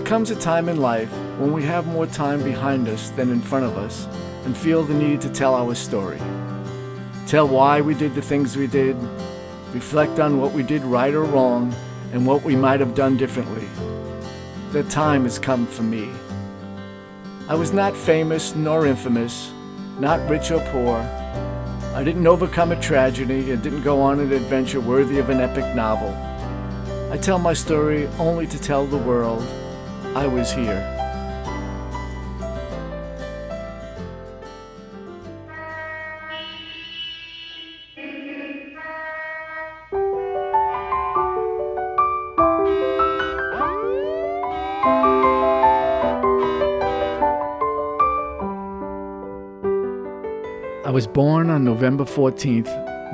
comes a time in life when we have more time behind us than in front of us and feel the need to tell our story. Tell why we did the things we did, reflect on what we did right or wrong, and what we might have done differently. The time has come for me. I was not famous nor infamous, not rich or poor. I didn't overcome a tragedy and didn't go on an adventure worthy of an epic novel. I tell my story only to tell the world I was here. I was born on November 14th,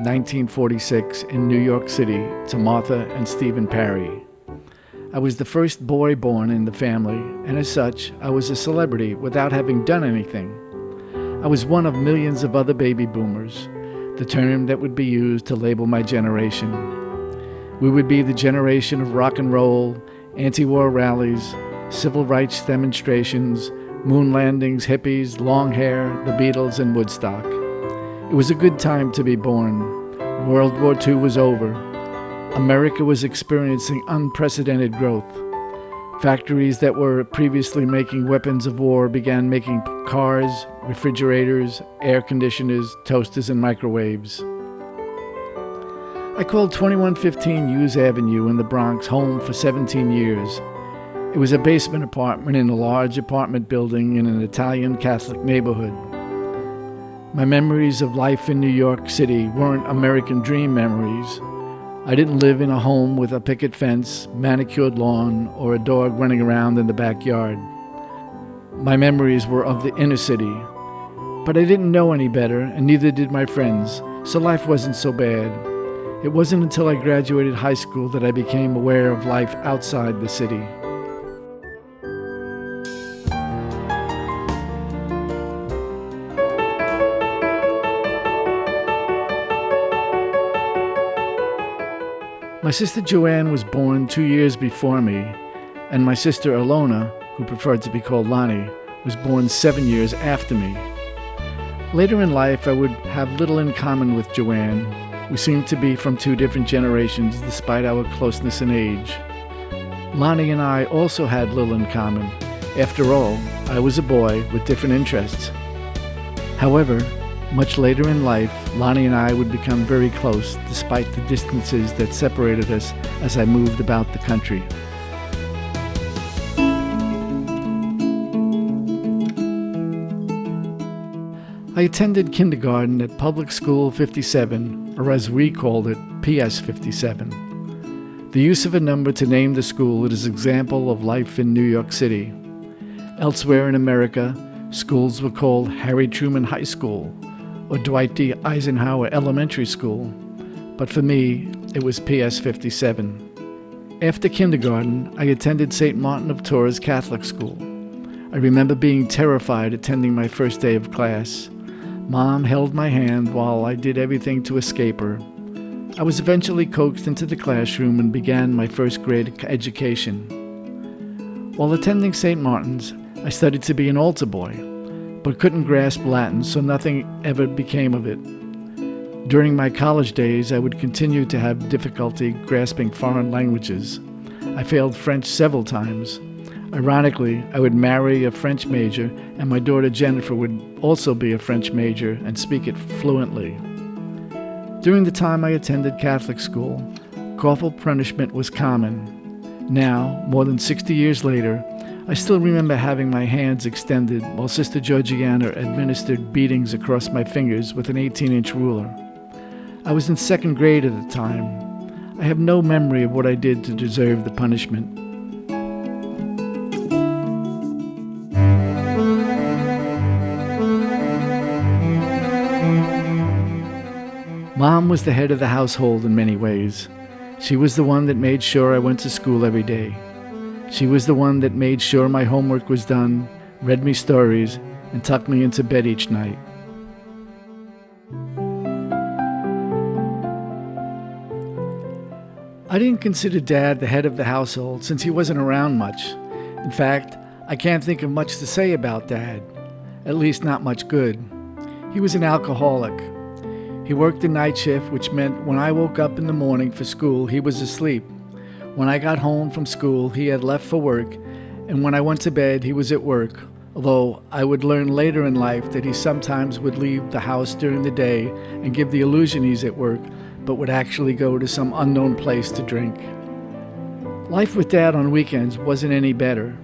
1946 in New York City to Martha and Stephen Parry. I was the first boy born in the family, and as such, I was a celebrity without having done anything. I was one of millions of other baby boomers, the term that would be used to label my generation. We would be the generation of rock and roll, anti-war rallies, civil rights demonstrations, moon landings, hippies, long hair, the Beatles, and Woodstock. It was a good time to be born. World War II was over. America was experiencing unprecedented growth. Factories that were previously making weapons of war began making cars, refrigerators, air conditioners, toasters, and microwaves. I called 2115 Hughes Avenue in the Bronx home for 17 years. It was a basement apartment in a large apartment building in an Italian Catholic neighborhood. My memories of life in New York City weren't American dream memories. I didn't live in a home with a picket fence, manicured lawn, or a dog running around in the backyard. My memories were of the inner city, but I didn't know any better, and neither did my friends, so life wasn't so bad. It wasn't until I graduated high school that I became aware of life outside the city. My sister Joanne was born 2 years before me, and my sister Alona, who preferred to be called Lonnie, was born 7 years after me. Later in life, I would have little in common with Joanne. We seemed to be from two different generations despite our closeness in age. Lonnie and I also had little in common. After all, I was a boy with different interests. However, much later in life, Lonnie and I would become very close despite the distances that separated us as I moved about the country. I attended kindergarten at Public School 57, or as we called it, PS57. The use of a number to name the school is an example of life in New York City. Elsewhere in America, schools were called Harry Truman High School or Dwight D. Eisenhower Elementary School, but for me, it was PS57. After kindergarten, I attended St. Martin of Tours Catholic School. I remember being terrified attending my first day of class. Mom held my hand while I did everything to escape her. I was eventually coaxed into the classroom and began my first grade education. While attending St. Martin's, I studied to be an altar boy, but couldn't grasp Latin, so nothing ever became of it. During my college days, I would continue to have difficulty grasping foreign languages. I failed French several times. Ironically, I would marry a French major, and my daughter Jennifer would also be a French major and speak it fluently. During the time I attended Catholic school, corporal punishment was common. Now, more than 60 years later, I still remember having my hands extended while Sister Georgiana administered beatings across my fingers with an 18-inch ruler. I was in second grade at the time. I have no memory of what I did to deserve the punishment. Mom was the head of the household in many ways. She was the one that made sure I went to school every day. She was the one that made sure my homework was done, read me stories, and tucked me into bed each night. I didn't consider Dad the head of the household since he wasn't around much. In fact, I can't think of much to say about Dad, at least not much good. He was an alcoholic. He worked the night shift, which meant when I woke up in the morning for school, he was asleep. When I got home from school, he had left for work, and when I went to bed, he was at work, although I would learn later in life that he sometimes would leave the house during the day and give the illusion he's at work, but would actually go to some unknown place to drink. Life with Dad on weekends wasn't any better.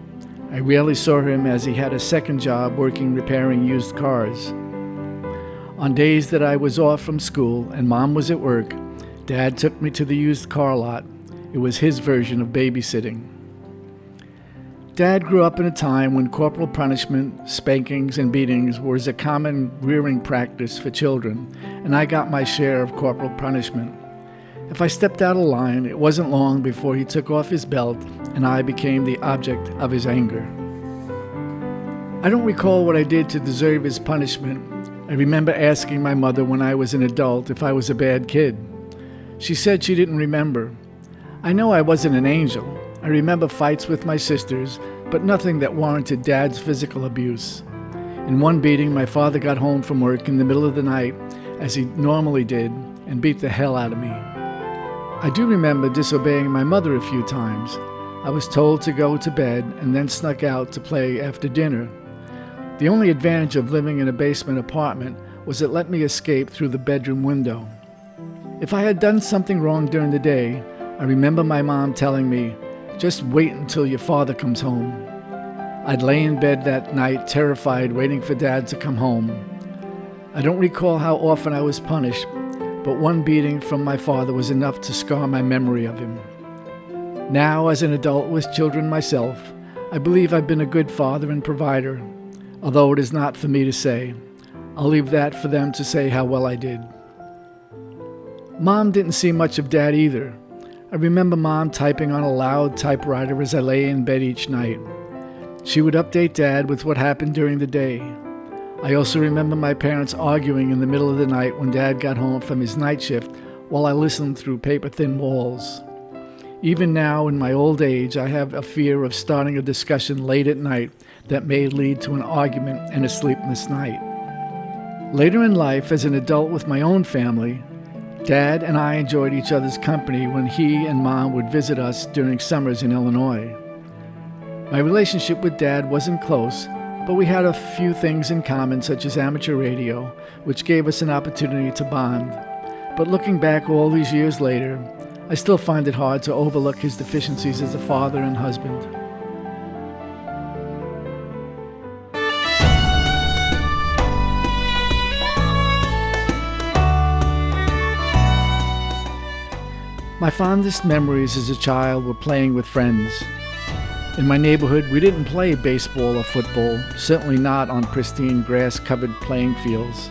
I rarely saw him as he had a second job working repairing used cars. On days that I was off from school and Mom was at work, Dad took me to the used car lot. It was his version of babysitting. Dad grew up in a time when corporal punishment, spankings, and beatings was a common rearing practice for children, and I got my share of corporal punishment. If I stepped out of line, it wasn't long before he took off his belt and I became the object of his anger. I don't recall what I did to deserve his punishment. I remember asking my mother when I was an adult if I was a bad kid. She said she didn't remember. I know I wasn't an angel. I remember fights with my sisters, but nothing that warranted Dad's physical abuse. In one beating, my father got home from work in the middle of the night, as he normally did, and beat the hell out of me. I do remember disobeying my mother a few times. I was told to go to bed and then snuck out to play after dinner. The only advantage of living in a basement apartment was it let me escape through the bedroom window. If I had done something wrong during the day, I remember my mom telling me, "Just wait until your father comes home." I'd lay in bed that night, terrified, waiting for Dad to come home. I don't recall how often I was punished, but one beating from my father was enough to scar my memory of him. Now, as an adult with children myself, I believe I've been a good father and provider, although it is not for me to say. I'll leave that for them to say how well I did. Mom didn't see much of Dad either. I remember Mom typing on a loud typewriter as I lay in bed each night. She would update Dad with what happened during the day. I also remember my parents arguing in the middle of the night when Dad got home from his night shift while I listened through paper-thin walls. Even now, in my old age, I have a fear of starting a discussion late at night that may lead to an argument and a sleepless night. Later in life, as an adult with my own family, Dad and I enjoyed each other's company when he and Mom would visit us during summers in Illinois. My relationship with Dad wasn't close, but we had a few things in common, such as amateur radio, which gave us an opportunity to bond. But looking back all these years later, I still find it hard to overlook his deficiencies as a father and husband. My fondest memories as a child were playing with friends. In my neighborhood, we didn't play baseball or football, certainly not on pristine grass-covered playing fields.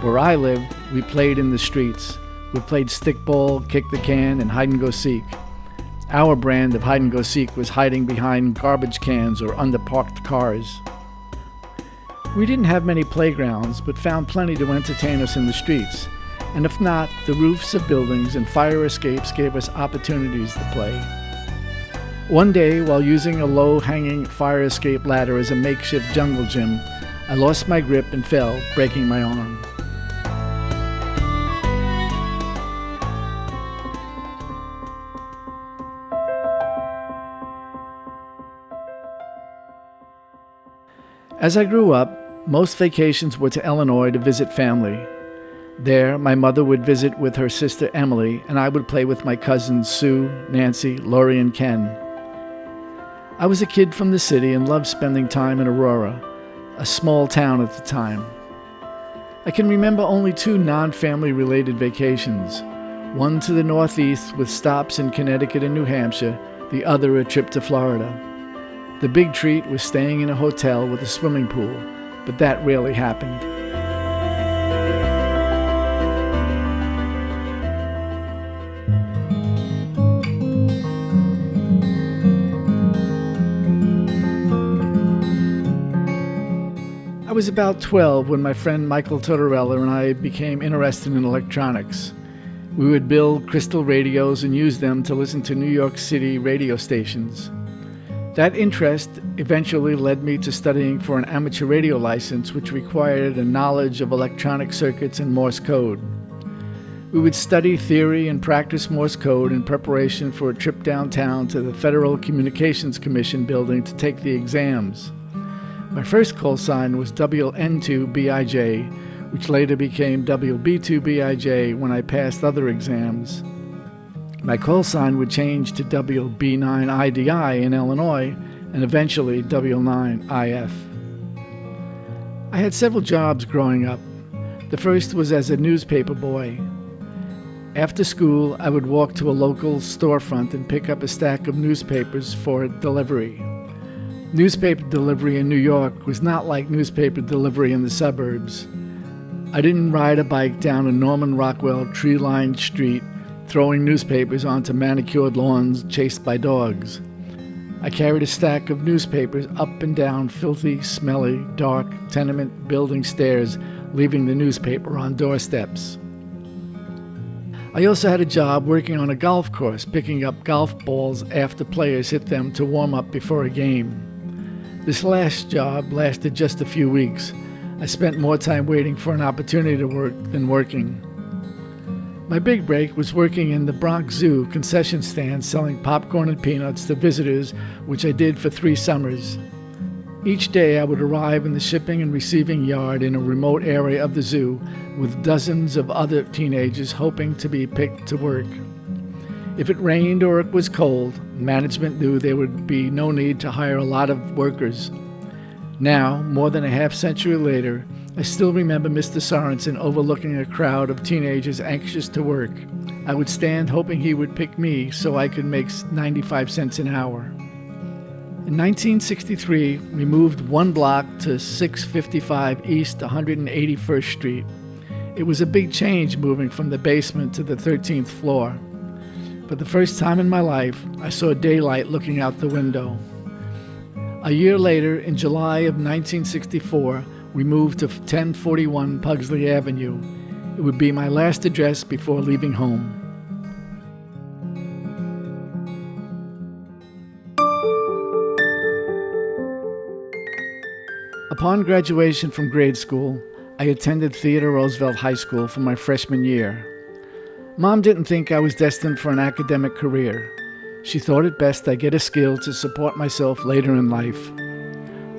Where I lived, we played in the streets. We played stickball, kick the can, and hide-and-go-seek. Our brand of hide-and-go-seek was hiding behind garbage cans or under parked cars. We didn't have many playgrounds, but found plenty to entertain us in the streets. And if not, the roofs of buildings and fire escapes gave us opportunities to play. One day, while using a low-hanging fire escape ladder as a makeshift jungle gym, I lost my grip and fell, breaking my arm. As I grew up, most vacations were to Illinois to visit family. There, my mother would visit with her sister Emily, and I would play with my cousins Sue, Nancy, Lori, and Ken. I was a kid from the city and loved spending time in Aurora, a small town at the time. I can remember only 2 non-family related vacations, one to the Northeast with stops in Connecticut and New Hampshire, the other a trip to Florida. The big treat was staying in a hotel with a swimming pool, but that rarely happened. I was about 12 when my friend Michael Tortorella and I became interested in electronics. We would build crystal radios and use them to listen to New York City radio stations. That interest eventually led me to studying for an amateur radio license, which required a knowledge of electronic circuits and Morse code. We would study theory and practice Morse code in preparation for a trip downtown to the Federal Communications Commission building to take the exams. My first call sign was WN2BIJ, which later became WB2BIJ when I passed other exams. My call sign would change to WB9IDI in Illinois and eventually W9IF. I had several jobs growing up. The first was as a newspaper boy. After school, I would walk to a local storefront and pick up a stack of newspapers for delivery. Newspaper delivery in New York was not like newspaper delivery in the suburbs. I didn't ride a bike down a Norman Rockwell tree-lined street, throwing newspapers onto manicured lawns chased by dogs. I carried a stack of newspapers up and down filthy, smelly, dark tenement building stairs, leaving the newspaper on doorsteps. I also had a job working on a golf course, picking up golf balls after players hit them to warm up before a game. This last job lasted just a few weeks. I spent more time waiting for an opportunity to work than working. My big break was working in the Bronx Zoo concession stand selling popcorn and peanuts to visitors, which I did for 3 summers. Each day I would arrive in the shipping and receiving yard in a remote area of the zoo with dozens of other teenagers hoping to be picked to work. If it rained or it was cold, management knew there would be no need to hire a lot of workers. Now, more than a half century later, I still remember Mr. Sorensen overlooking a crowd of teenagers anxious to work. I would stand hoping he would pick me so I could make 95 cents an hour. In 1963, we moved 1 block to 655 East 181st Street. It was a big change moving from the basement to the 13th floor. For the first time in my life, I saw daylight looking out the window. A year later, in July of 1964, we moved to 1041 Pugsley Avenue. It would be my last address before leaving home. Upon graduation from grade school, I attended Theodore Roosevelt High School for my freshman year. Mom didn't think I was destined for an academic career. She thought it best I get a skill to support myself later in life.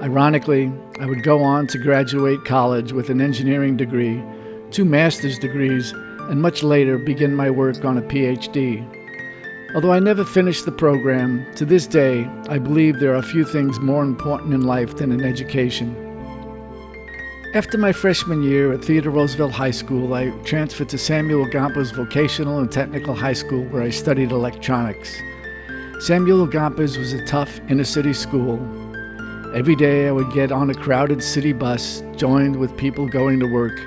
Ironically, I would go on to graduate college with an engineering degree, 2 master's degrees, and much later begin my work on a PhD. Although I never finished the program, to this day, I believe there are few things more important in life than an education. After my freshman year at Theodore Roosevelt High School, I transferred to Samuel Gompers Vocational and Technical High School, where I studied electronics. Samuel Gompers was a tough inner-city school. Every day I would get on a crowded city bus, joined with people going to work.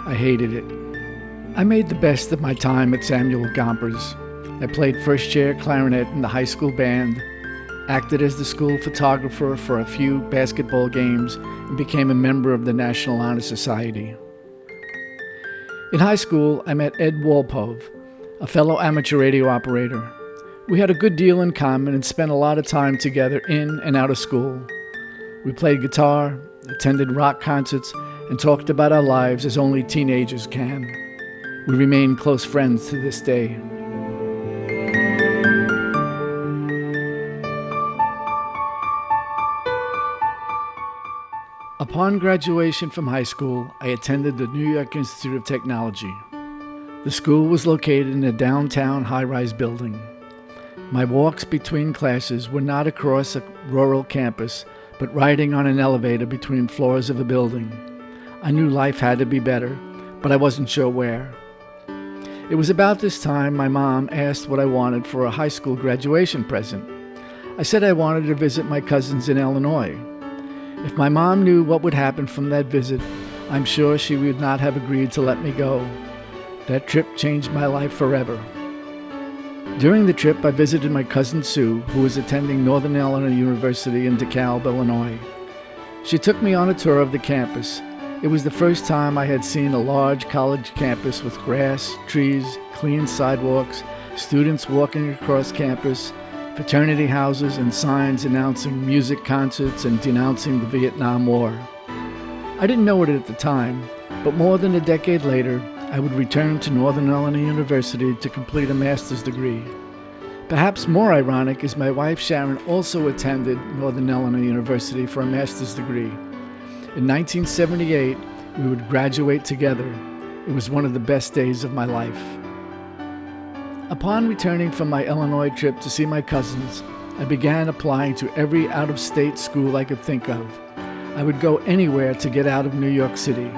I hated it. I made the best of my time at Samuel Gompers. I played first chair clarinet in the high school band, acted as the school photographer for a few basketball games, and became a member of the National Honor Society. In high school, I met Ed Walpove, a fellow amateur radio operator. We had a good deal in common and spent a lot of time together in and out of school. We played guitar, attended rock concerts, and talked about our lives as only teenagers can. We remain close friends to this day. Upon graduation from high school, I attended the New York Institute of Technology. The school was located in a downtown high-rise building. My walks between classes were not across a rural campus, but riding on an elevator between floors of a building. I knew life had to be better, but I wasn't sure where. It was about this time my mom asked what I wanted for a high school graduation present. I said I wanted to visit my cousins in Illinois. If my mom knew what would happen from that visit, I'm sure she would not have agreed to let me go. That trip changed my life forever. During the trip, I visited my cousin Sue, who was attending Northern Illinois University in DeKalb, Illinois. She took me on a tour of the campus. It was the first time I had seen a large college campus with grass, trees, clean sidewalks, students walking across campus, fraternity houses, and signs announcing music concerts and denouncing the Vietnam War. I didn't know it at the time, but more than a decade later, I would return to Northern Illinois University to complete a master's degree. Perhaps more ironic is my wife Sharon also attended Northern Illinois University for a master's degree. In 1978, we would graduate together. It was one of the best days of my life. Upon returning from my Illinois trip to see my cousins, I began applying to every out-of-state school I could think of. I would go anywhere to get out of New York City.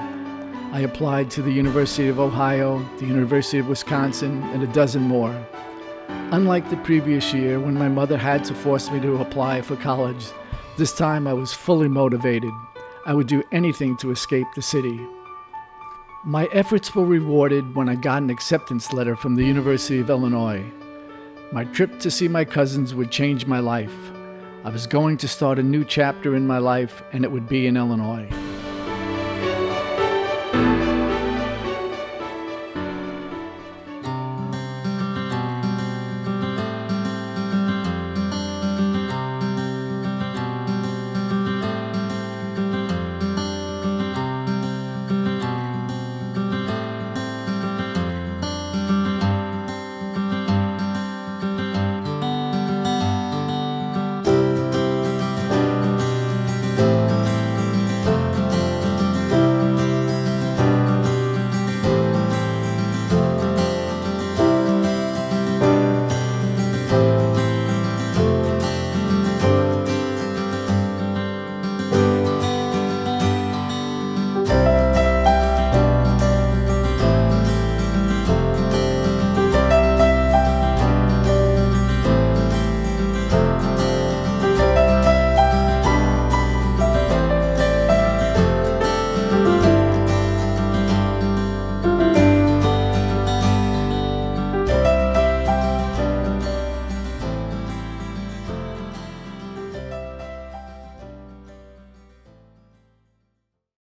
I applied to the University of Ohio, the University of Wisconsin, and a dozen more. Unlike the previous year, when my mother had to force me to apply for college, this time I was fully motivated. I would do anything to escape the city. My efforts were rewarded when I got an acceptance letter from the University of Illinois. My trip to see my cousins would change my life. I was going to start a new chapter in my life, and it would be in Illinois.